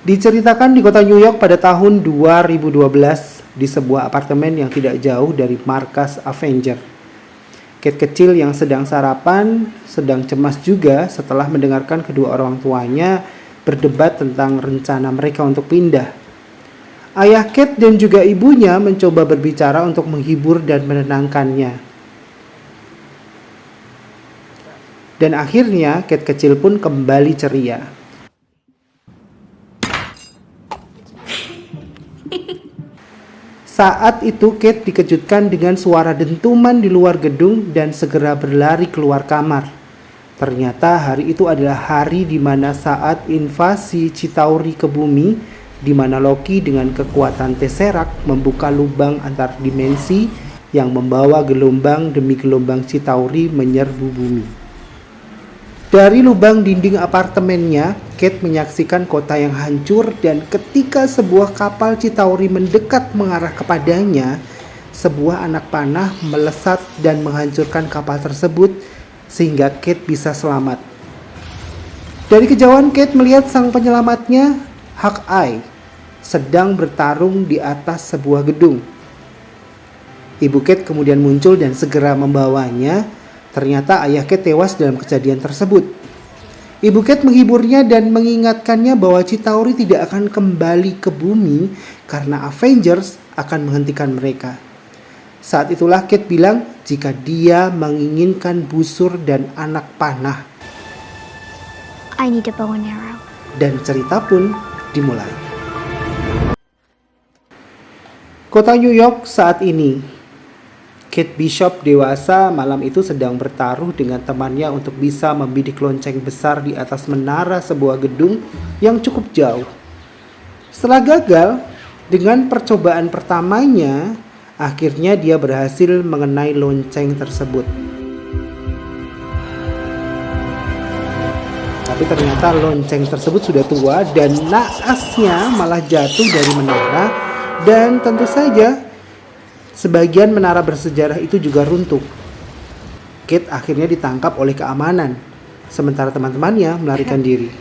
Diceritakan di kota New York pada tahun 2012 di sebuah apartemen yang tidak jauh dari markas Avenger. Kate kecil yang sedang sarapan sedang cemas juga setelah mendengarkan kedua orang tuanya berdebat tentang rencana mereka untuk pindah. Ayah Kate dan juga ibunya mencoba berbicara untuk menghibur dan menenangkannya. Dan akhirnya Kate kecil pun kembali ceria. Saat itu Kate dikejutkan dengan suara dentuman di luar gedung dan segera berlari keluar kamar. Ternyata hari itu adalah hari di mana saat invasi Chitauri ke bumi, di mana Loki dengan kekuatan Tesseract membuka lubang antar dimensi yang membawa gelombang demi gelombang Chitauri menyerbu bumi. Dari lubang dinding apartemennya, Kate menyaksikan kota yang hancur dan ketika sebuah kapal Chitauri mendekat mengarah kepadanya, sebuah anak panah melesat dan menghancurkan kapal tersebut sehingga Kate bisa selamat. Dari kejauhan Kate melihat sang penyelamatnya, Hawkeye, sedang bertarung di atas sebuah gedung. Ibu Kate kemudian muncul dan segera membawanya. Ternyata ayah Kate tewas dalam kejadian tersebut. Ibu Kate menghiburnya dan mengingatkannya bahwa Chitauri tidak akan kembali ke bumi karena Avengers akan menghentikan mereka. Saat itulah Kate bilang jika dia menginginkan busur dan anak panah. I need a bow and arrow. Dan cerita pun dimulai. Kota New York saat ini. Kate Bishop dewasa malam itu sedang bertaruh dengan temannya untuk bisa membidik lonceng besar di atas menara sebuah gedung yang cukup jauh. Setelah gagal, dengan percobaan pertamanya, akhirnya dia berhasil mengenai lonceng tersebut. Tapi ternyata lonceng tersebut sudah tua dan naasnya malah jatuh dari menara dan tentu saja sebagian menara bersejarah itu juga runtuh. Kate akhirnya ditangkap oleh keamanan, sementara teman-temannya melarikan diri.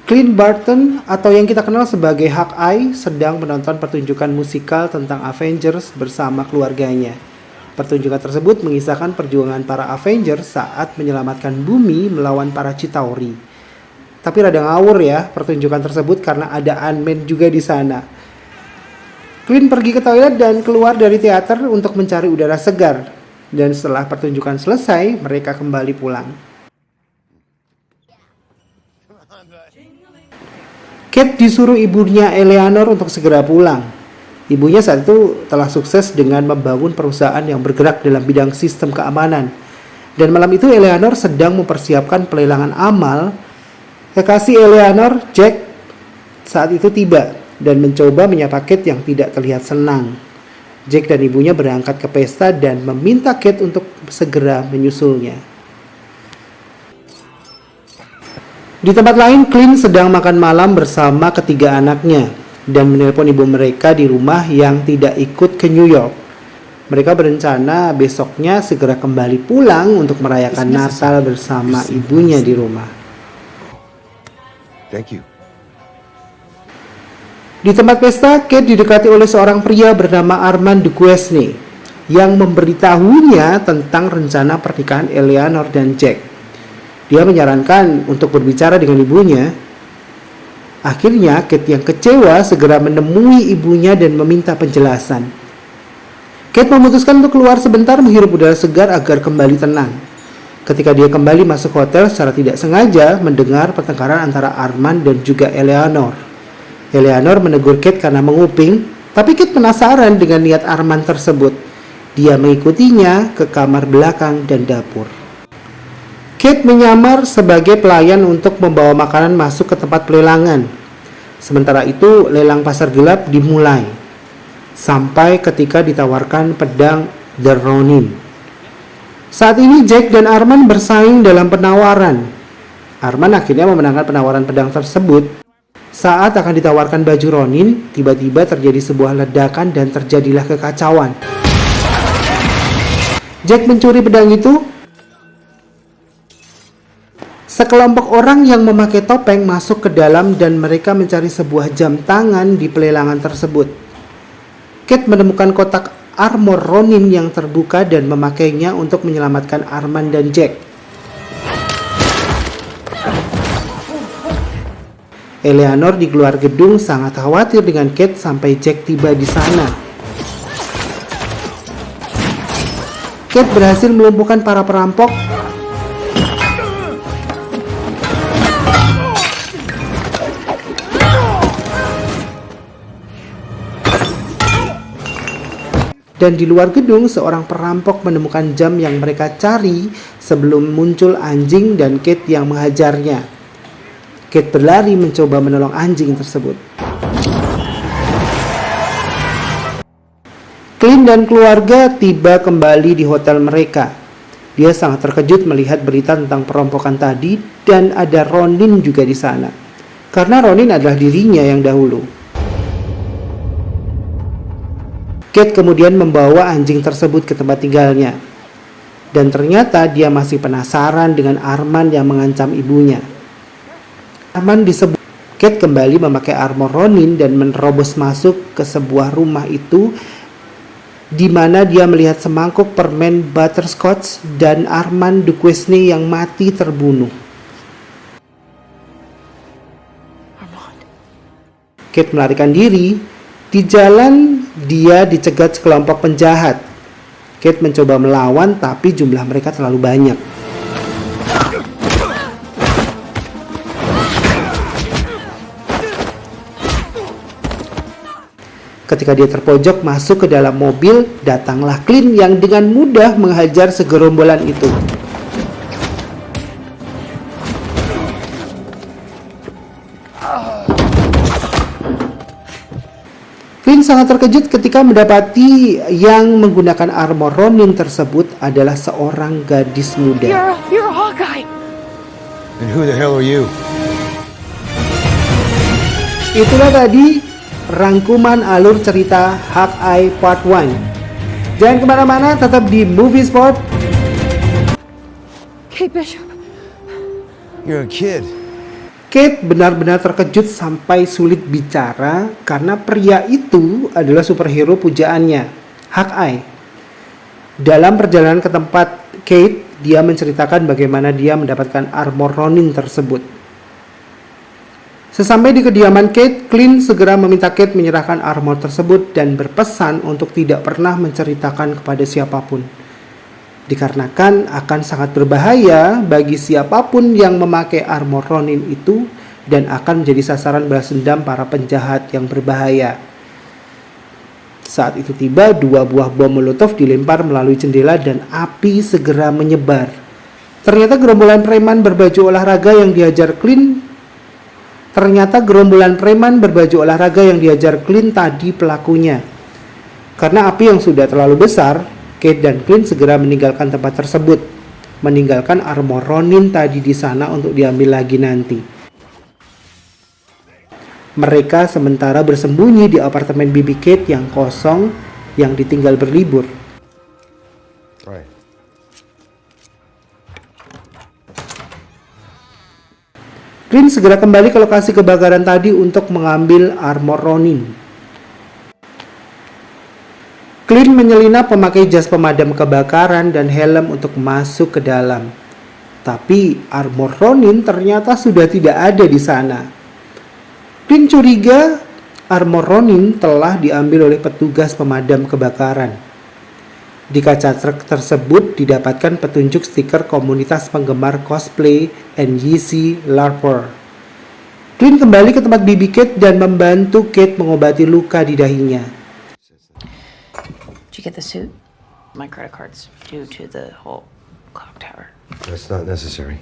Clint Barton atau yang kita kenal sebagai Hawkeye sedang menonton pertunjukan musikal tentang Avengers bersama keluarganya. Pertunjukan tersebut mengisahkan perjuangan para Avengers saat menyelamatkan bumi melawan para Chitauri. Tapi rada ngawur ya pertunjukan tersebut karena ada Ant-Man juga di sana. Clint pergi ke toilet dan keluar dari teater untuk mencari udara segar. Dan setelah pertunjukan selesai, mereka kembali pulang. Kate disuruh ibunya Eleanor untuk segera pulang. Ibunya saat itu telah sukses dengan membangun perusahaan yang bergerak dalam bidang sistem keamanan. Dan malam itu Eleanor sedang mempersiapkan pelelangan amal. Kekasih Eleanor, Jack, saat itu tiba dan mencoba menyapa Kate yang tidak terlihat senang. Jack dan ibunya berangkat ke pesta dan meminta Kate untuk segera menyusulnya. Di tempat lain, Clint sedang makan malam bersama ketiga anaknya dan menelpon ibu mereka di rumah yang tidak ikut ke New York. Mereka berencana besoknya segera kembali pulang untuk merayakan Natal bersama ibunya di rumah. Thank you. Di tempat pesta, Kate didekati oleh seorang pria bernama Armand Duquesne yang memberitahunya tentang rencana pernikahan Eleanor dan Jack. Dia menyarankan untuk berbicara dengan ibunya. Akhirnya, Kate yang kecewa segera menemui ibunya dan meminta penjelasan. Kate memutuskan untuk keluar sebentar menghirup udara segar agar kembali tenang. Ketika dia kembali masuk hotel secara tidak sengaja mendengar pertengkaran antara Armand dan juga Eleanor. Eleanor menegur Kate karena menguping, tapi Kate penasaran dengan niat Armand tersebut. Dia mengikutinya ke kamar belakang dan dapur. Kate menyamar sebagai pelayan untuk membawa makanan masuk ke tempat pelelangan. Sementara itu, lelang pasar gelap dimulai. Sampai ketika ditawarkan pedang The Ronin. Saat ini Jack dan Armand bersaing dalam penawaran. Armand akhirnya memenangkan penawaran pedang tersebut. Saat akan ditawarkan baju Ronin, tiba-tiba terjadi sebuah ledakan dan terjadilah kekacauan. Jack mencuri pedang itu. Sekelompok orang yang memakai topeng masuk ke dalam dan mereka mencari sebuah jam tangan di pelelangan tersebut. Kate menemukan kotak armor Ronin yang terbuka dan memakainya untuk menyelamatkan Arman dan Jack. Eleanor di luar gedung sangat khawatir dengan Kate sampai Jack tiba di sana. Kate berhasil melumpuhkan para perampok dan di luar gedung seorang perampok menemukan jam yang mereka cari sebelum muncul anjing dan Kate yang menghajarnya. Kate berlari mencoba menolong anjing tersebut. Clint dan keluarga tiba kembali di hotel mereka. Dia sangat terkejut melihat berita tentang perampokan tadi dan ada Ronin juga di sana. Karena Ronin adalah dirinya yang dahulu. Kate kemudian membawa anjing tersebut ke tempat tinggalnya. Dan ternyata dia masih penasaran dengan Arman yang mengancam ibunya. Arman disebut. Kate kembali memakai armor Ronin dan menerobos masuk ke sebuah rumah itu di mana dia melihat semangkuk permen butterscotch dan Armand Duquesne yang mati terbunuh. Kate melarikan diri. Di jalan dia dicegat sekelompok penjahat. Kate mencoba melawan tapi jumlah mereka terlalu banyak. Ketika dia terpojok masuk ke dalam mobil, datanglah Clint yang dengan mudah menghajar segerombolan itu. Clint sangat terkejut ketika mendapati yang menggunakan armor Ronin tersebut adalah seorang gadis muda. You're a Hawkeye. And who the hell are you? Itulah tadi rangkuman alur cerita Hawkeye Part 1. Jangan kemana-mana, tetap di Movie Spot. Kate Bishop. You're a kid. Kate benar-benar terkejut sampai sulit bicara karena pria itu adalah superhero pujaannya, Hawkeye. Dalam perjalanan ke tempat Kate, dia menceritakan bagaimana dia mendapatkan armor Ronin tersebut. Sesampai di kediaman Kate, Clint segera meminta Kate menyerahkan armor tersebut dan berpesan untuk tidak pernah menceritakan kepada siapapun. Dikarenakan akan sangat berbahaya bagi siapapun yang memakai armor Ronin itu dan akan menjadi sasaran balas dendam para penjahat yang berbahaya. Saat itu tiba, 2 buah bom Molotov dilempar melalui jendela dan api segera menyebar. Ternyata gerombolan preman berbaju olahraga yang dihajar Clint tadi pelakunya. Karena api yang sudah terlalu besar, Kate dan Clint segera meninggalkan tempat tersebut, meninggalkan armor Ronin tadi di sana untuk diambil lagi nanti. Mereka sementara bersembunyi di apartemen bibi Kate yang kosong yang ditinggal berlibur. Right. Clint segera kembali ke lokasi kebakaran tadi untuk mengambil armor Ronin. Clint menyelinap memakai jas pemadam kebakaran dan helm untuk masuk ke dalam. Tapi armor Ronin ternyata sudah tidak ada di sana. Clint curiga armor Ronin telah diambil oleh petugas pemadam kebakaran. Di kaca truk tersebut didapatkan petunjuk stiker komunitas penggemar cosplay NYC LARPer. Clint kembali ke tempat bibi Kate dan membantu Kate mengobati luka di dahinya. Did you get the suit? My credit card's due to the whole clock tower. That's not necessary.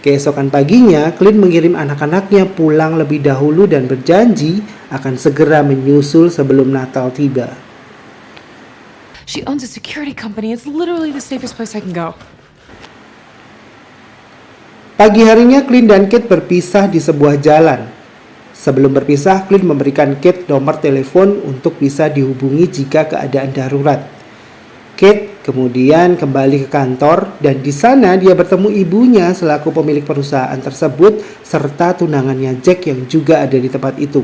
Keesokan paginya, Clint mengirim anak-anaknya pulang lebih dahulu dan berjanji akan segera menyusul sebelum Natal tiba. She owns a security company. It's literally the safest place I can go. Pagi harinya, Clint dan Kate berpisah di sebuah jalan. Sebelum berpisah, Clint memberikan Kate nomor telepon untuk bisa dihubungi jika keadaan darurat. Kate Kemudian kembali ke kantor dan di sana dia bertemu ibunya selaku pemilik perusahaan tersebut serta tunangannya Jack yang juga ada di tempat itu.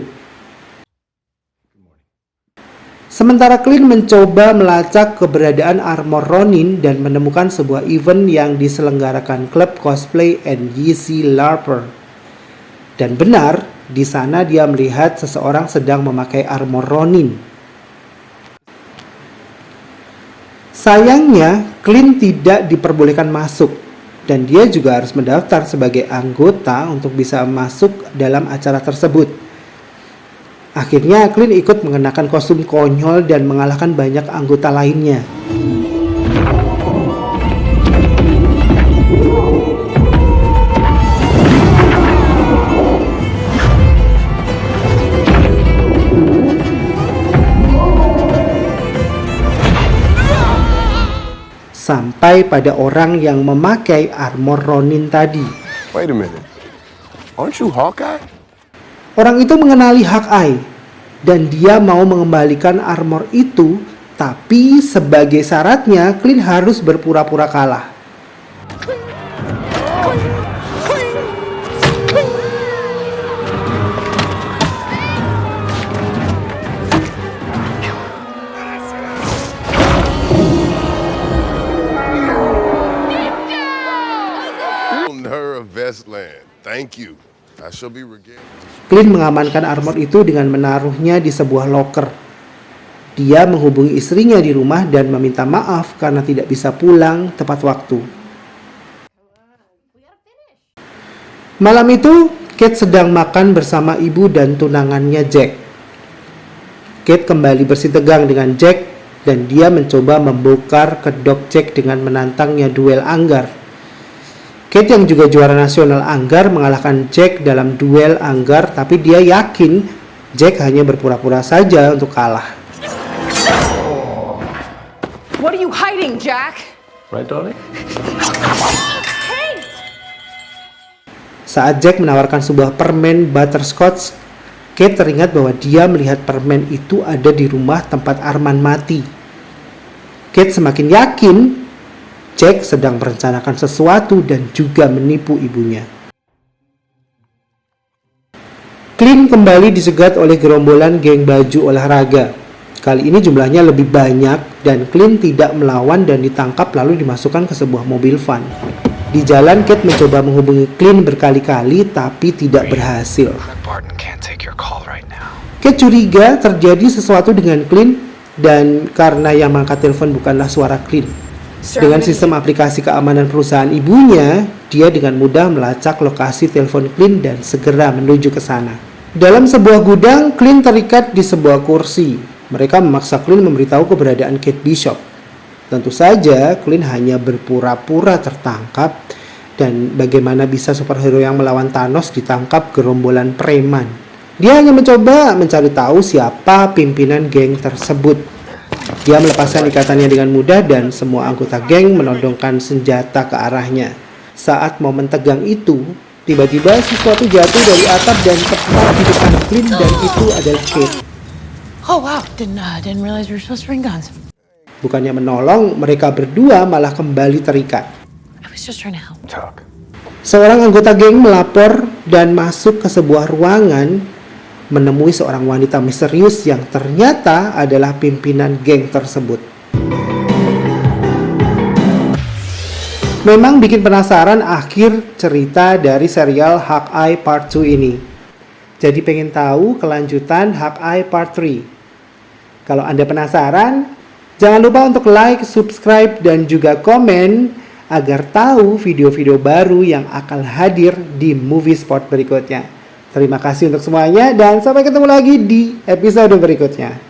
Sementara Clint mencoba melacak keberadaan armor Ronin dan menemukan sebuah event yang diselenggarakan klub cosplay NYC LARPer. Dan benar, di sana dia melihat seseorang sedang memakai armor Ronin. Sayangnya, Clint tidak diperbolehkan masuk dan dia juga harus mendaftar sebagai anggota untuk bisa masuk dalam acara tersebut. Akhirnya Clint ikut mengenakan kostum konyol dan mengalahkan banyak anggota lainnya. Sampai pada orang yang memakai armor Ronin tadi. Wait a minute. Aren't you Hawkeye? Orang itu mengenali Hawkeye dan dia mau mengembalikan armor itu, tapi sebagai syaratnya Clint harus berpura-pura kalah. Her of Vestland. Thank you. I shall be regained. Clint mengamankan armor itu dengan menaruhnya di sebuah loker. Dia menghubungi istrinya di rumah dan meminta maaf karena tidak bisa pulang tepat waktu. Malam itu, Kate sedang makan bersama ibu dan tunangannya Jack. Kate kembali bersitegang dengan Jack dan dia mencoba membongkar kedok Jack dengan menantangnya duel anggar. Kate yang juga juara nasional anggar mengalahkan Jack dalam duel anggar, tapi dia yakin Jack hanya berpura-pura saja untuk kalah. What are you hiding, Jack? Right, darling? Saat Jack menawarkan sebuah permen butterscotch, Kate teringat bahwa dia melihat permen itu ada di rumah tempat Arman mati. Kate semakin yakin Jack sedang merencanakan sesuatu dan juga menipu ibunya. Clint kembali dicegat oleh gerombolan geng baju olahraga. Kali ini jumlahnya lebih banyak dan Clint tidak melawan dan ditangkap lalu dimasukkan ke sebuah mobil van. Di jalan Kate mencoba menghubungi Clint berkali-kali tapi tidak berhasil. Kate curiga terjadi sesuatu dengan Clint dan karena yang mengangkat telepon bukanlah suara Clint. Dengan sistem aplikasi keamanan perusahaan ibunya, dia dengan mudah melacak lokasi telepon Clint dan segera menuju ke sana. Dalam sebuah gudang, Clint terikat di sebuah kursi. Mereka memaksa Clint memberitahu keberadaan Kate Bishop. Tentu saja, Clint hanya berpura-pura tertangkap dan bagaimana bisa superhero yang melawan Thanos ditangkap gerombolan preman. Dia hanya mencoba mencari tahu siapa pimpinan geng tersebut. Dia melepaskan ikatannya dengan mudah dan semua anggota geng menodongkan senjata ke arahnya. Saat momen tegang itu, tiba-tiba sesuatu jatuh dari atap dan tepat di depan Clint dan itu adalah Kate. Oh wow, didn't realize we were supposed to bring guns. Bukannya menolong, mereka berdua malah kembali terikat. I was just trying to help. Seorang anggota geng melapor dan masuk ke sebuah ruangan menemui seorang wanita misterius yang ternyata adalah pimpinan geng tersebut. Memang bikin penasaran akhir cerita dari serial Hawkeye Part 2 ini. Jadi pengen tahu kelanjutan Hawkeye Part 3. Kalau Anda penasaran, jangan lupa untuk like, subscribe, dan juga komen agar tahu video-video baru yang akan hadir di Movie Spot berikutnya. Terima kasih untuk semuanya dan sampai ketemu lagi di episode berikutnya.